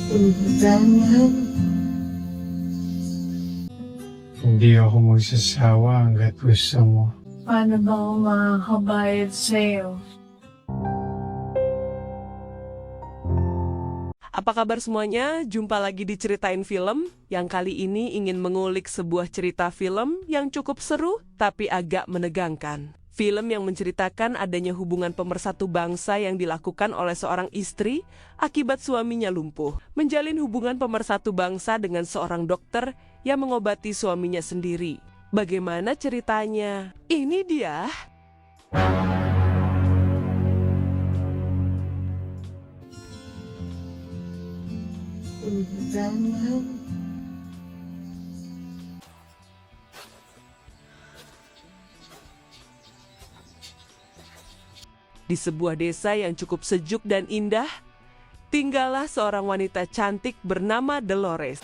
Ganyan. Hindi ako magsasawa hanggat gusto mo. Paano ba ako makakabayad sa'yo? Apa kabar semuanya? Jumpa lagi di Ceritain Film, yang kali ini ingin mengulik sebuah cerita film yang cukup seru tapi agak menegangkan. Film yang menceritakan adanya hubungan pemersatu bangsa yang dilakukan oleh seorang istri akibat suaminya lumpuh. Menjalin hubungan pemersatu bangsa dengan seorang dokter yang mengobati suaminya sendiri. Bagaimana ceritanya? Ini dia. Ganyan. Di sebuah desa yang cukup sejuk dan indah, tinggallah seorang wanita cantik bernama Dolores.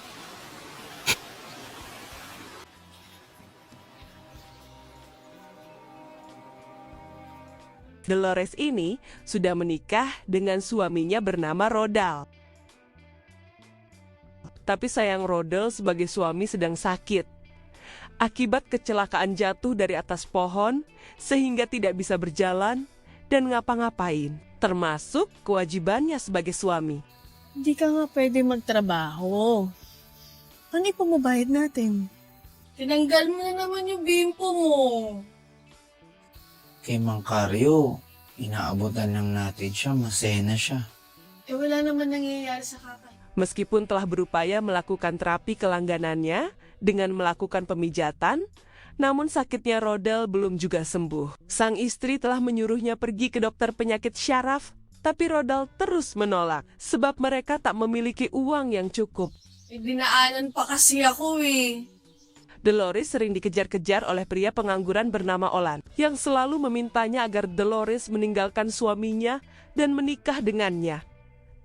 Dolores ini sudah menikah dengan suaminya bernama Rodal. Tapi sayang Rodal sebagai suami sedang sakit. Akibat kecelakaan jatuh dari atas pohon sehingga tidak bisa berjalan dan ngapa-ngapain, termasuk kewajibannya sebagai suami. Hindi ka nga pwede magtrabaho. Ano ipababayad natin? Tinanggal mo na naman yung bimpo mo. Kay Mang Carlo, inaabutan lang natin siya, masaya na siya. Eh wala naman nangyayari sa kakak. Meskipun telah berupaya melakukan terapi kelangganannya dengan melakukan pemijatan, namun sakitnya Rodal belum juga sembuh. Sang istri telah menyuruhnya pergi ke dokter penyakit syaraf, tapi Rodal terus menolak sebab mereka tak memiliki uang yang cukup. Eh dinaanan pa kasi ako eh. Dolores sering dikejar-kejar oleh pria pengangguran bernama Olan, yang selalu memintanya agar Dolores meninggalkan suaminya dan menikah dengannya.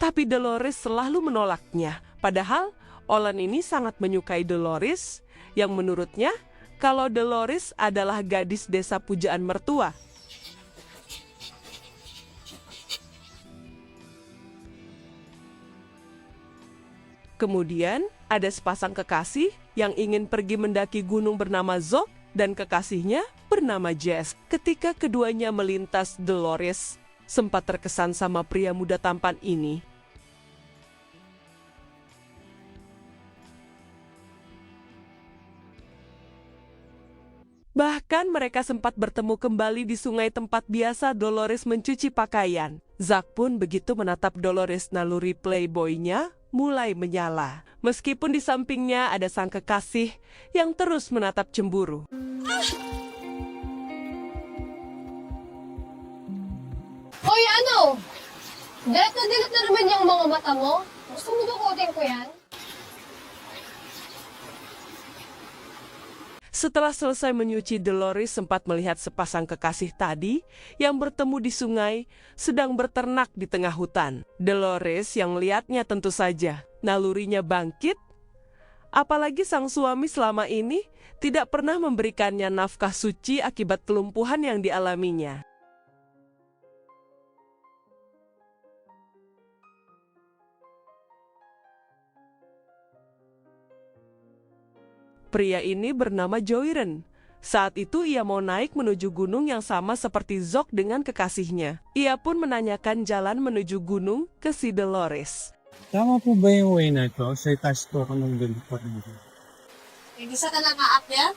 Tapi Dolores selalu menolaknya. Padahal Olan ini sangat menyukai Dolores, yang menurutnya kalau Dolores adalah gadis desa pujaan mertua. Kemudian ada sepasang kekasih yang ingin pergi mendaki gunung bernama Zog dan kekasihnya bernama Jess. Ketika keduanya melintas Dolores, sempat terkesan sama pria muda tampan ini. Bahkan mereka sempat bertemu kembali di sungai tempat biasa Dolores mencuci pakaian. Zack pun begitu menatap Dolores, naluri playboy-nya mulai menyala. Meskipun di sampingnya ada sang kekasih yang terus menatap cemburu. Hoy, ano? Dilat na naman yung mga mata mo. Gusto mo dukutin ko yan? Setelah selesai menyuci, Dolores sempat melihat sepasang kekasih tadi yang bertemu di sungai sedang berternak di tengah hutan. Dolores yang lihatnya tentu saja nalurinya bangkit, apalagi sang suami selama ini tidak pernah memberikannya nafkah suci akibat kelumpuhan yang dialaminya. Pria ini bernama Joyren. Saat itu ia mau naik menuju gunung yang sama seperti Zog dengan kekasihnya. Ia pun menanyakan jalan menuju gunung ke si Dolores. Tama po ba yung way na ito? Sa itaas po ako ng ganito. Hindi sa ka na maakyat?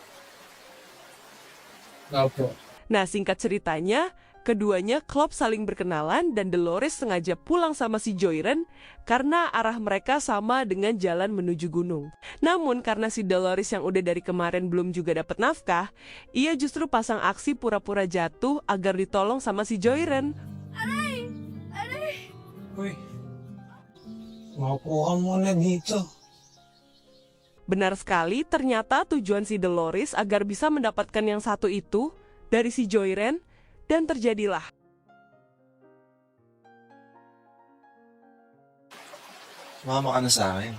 Opo. Nah, singkat ceritanya, keduanya klop saling berkenalan dan Dolores sengaja pulang sama si Joyren karena arah mereka sama dengan jalan menuju gunung. Namun karena si Dolores yang udah dari kemarin belum juga dapat nafkah, ia justru pasang aksi pura-pura jatuh agar ditolong sama si Joyren. Uy, makuha muna dito. Benar sekali, ternyata tujuan si Dolores agar bisa mendapatkan yang satu itu dari si Joyren, dan terjadilah. Mama ka na sa akin.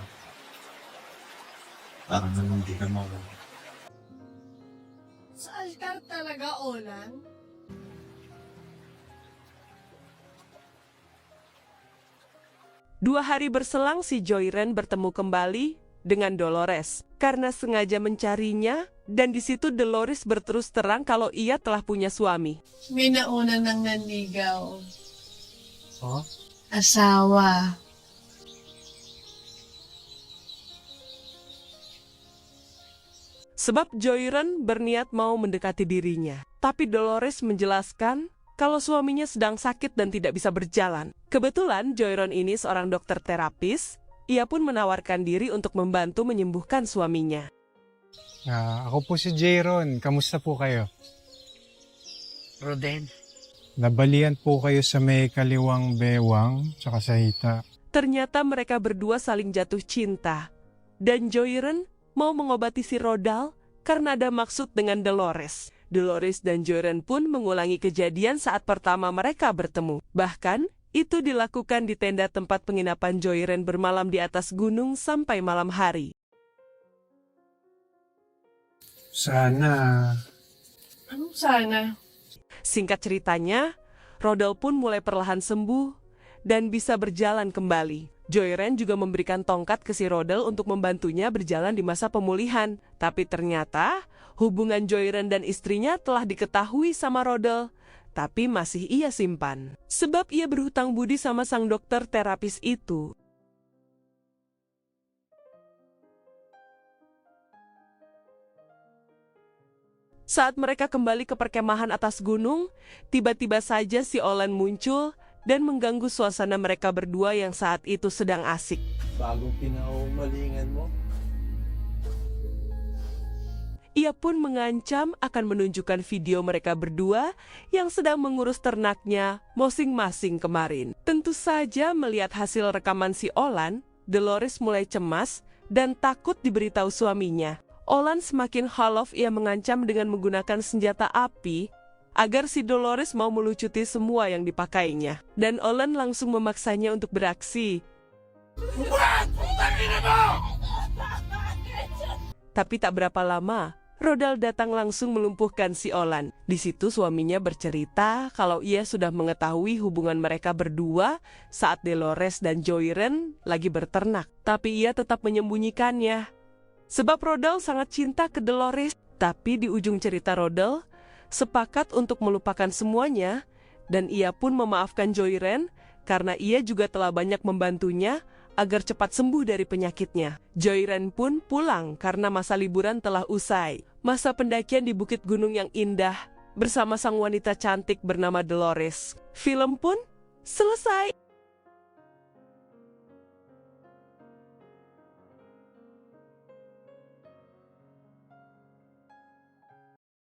Parang naman di ka mawala. Sa altar talaga, Olan? 2 hari berselang si Joyren bertemu kembali dengan Dolores karena sengaja mencarinya, dan di situ Dolores berterus terang kalau ia telah punya suami. May nauna nang nanligaw. Oh? Asawa. Sebab Joyren berniat mau mendekati dirinya. Tapi Dolores menjelaskan kalau suaminya sedang sakit dan tidak bisa berjalan. Kebetulan Joyren ini seorang dokter terapis. Ia pun menawarkan diri untuk membantu menyembuhkan suaminya. Ako po si Jayron. Kamusta po kayo? Roden, Nabalian po kayo sa may kaliwang bewang tsaka sa hita. Ternyata mereka berdua saling jatuh cinta. Dan Joyren mau mengobati si Rodal karena ada maksud dengan Dolores. Dolores dan Joyren pun mengulangi kejadian saat pertama mereka bertemu. Bahkan, itu dilakukan di tenda tempat penginapan Joyren bermalam di atas gunung sampai malam hari. Sana. Anong sana? Singkat ceritanya, Rodal pun mulai perlahan sembuh dan bisa berjalan kembali. Joyren juga memberikan tongkat ke si Rodal untuk membantunya berjalan di masa pemulihan. Tapi ternyata, hubungan Joyren dan istrinya telah diketahui sama Rodal, tapi masih ia simpan. Sebab ia berhutang budi sama sang dokter terapis itu. Saat mereka kembali ke perkemahan atas gunung, tiba-tiba saja si Olan muncul dan mengganggu suasana mereka berdua yang saat itu sedang asik. Bagong pinaumalingan mo? Ia pun mengancam akan menunjukkan video mereka berdua yang sedang mengurus ternaknya masing-masing kemarin. Tentu saja melihat hasil rekaman si Olan, Dolores mulai cemas dan takut diberitahu suaminya. Olan semakin haluv, ia mengancam dengan menggunakan senjata api agar si Dolores mau melucuti semua yang dipakainya. Dan Olan langsung memaksanya untuk beraksi. Tapi tak berapa lama, Rodal datang langsung melumpuhkan si Olan. Di situ suaminya bercerita kalau ia sudah mengetahui hubungan mereka berdua saat Dolores dan Joyren lagi berternak. Tapi ia tetap menyembunyikannya. Sebab Rodal sangat cinta ke Dolores. Tapi di ujung cerita Rodal sepakat untuk melupakan semuanya, dan ia pun memaafkan Joyren karena ia juga telah banyak membantunya agar cepat sembuh dari penyakitnya. Joyren pun pulang karena masa liburan telah usai. Masa pendakian di bukit gunung yang indah bersama sang wanita cantik bernama Dolores. Film pun selesai.